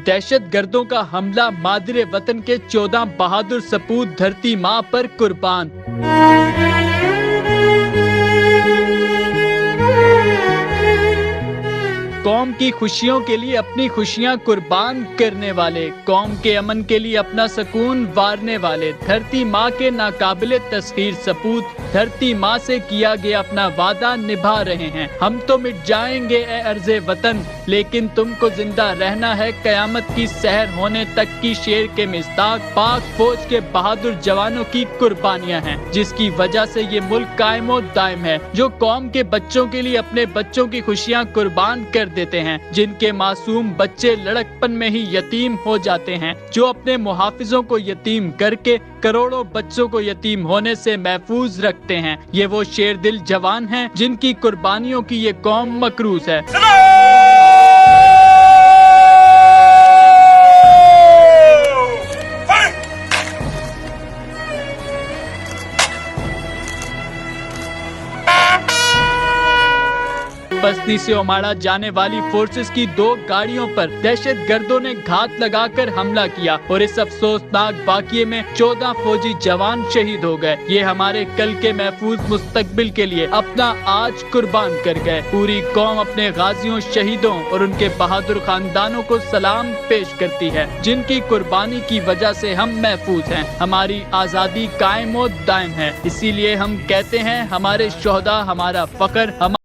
दहशतगर्दों का हमला, मादरे वतन के 14 बहादुर सपूत धरती माँ पर कुर्बान। कौम की खुशियों के लिए अपनी खुशियां कुर्बान करने वाले, कौम के अमन के लिए अपना सुकून वारने वाले, धरती माँ के नाकाबिले तस्खीर सपूत धरती माँ से किया गया अपना वादा निभा रहे हैं। हम तो मिट जाएंगे ए अर्ज़े वतन, लेकिन तुमको जिंदा रहना है कयामत की सहर होने तक की। शेर के मिस्ताक पाक फौज के बहादुर जवानों की कुर्बानियां हैं, जिसकी वजह से ये मुल्क कायमो दायम है। जो कौम के बच्चों के लिए अपने बच्चों की खुशियां कुर्बान कर देते हैं, जिनके मासूम बच्चे लड़कपन में ही यतीम हो जाते हैं, जो अपने मुहाफिजों को यतीम करके करोड़ों बच्चों को यतीम होने से महफूज रखते हैं। ये वो शेर दिल जवान हैं, जिनकी कुर्बानियों की ये कौम मकरूज है। बस्ती से उमाड़ा जाने वाली फोर्सेस की 2 गाड़ियों पर दहशतगर्दों ने घात लगाकर हमला किया और इस अफसोसनाक वाक़ये में 14 फौजी जवान शहीद हो गए। ये हमारे कल के महफूज मुस्तकबिल के लिए अपना आज कुर्बान कर गए। पूरी कौम अपने गाजियों, शहीदों और उनके बहादुर खानदानों को सलाम पेश करती है, जिनकी कुर्बानी की वजह से हम महफूज हैं। हमारी आज़ादी कायम और दायम है। इसीलिए हम कहते हैं, हमारे शोहदा हमारा फख्र।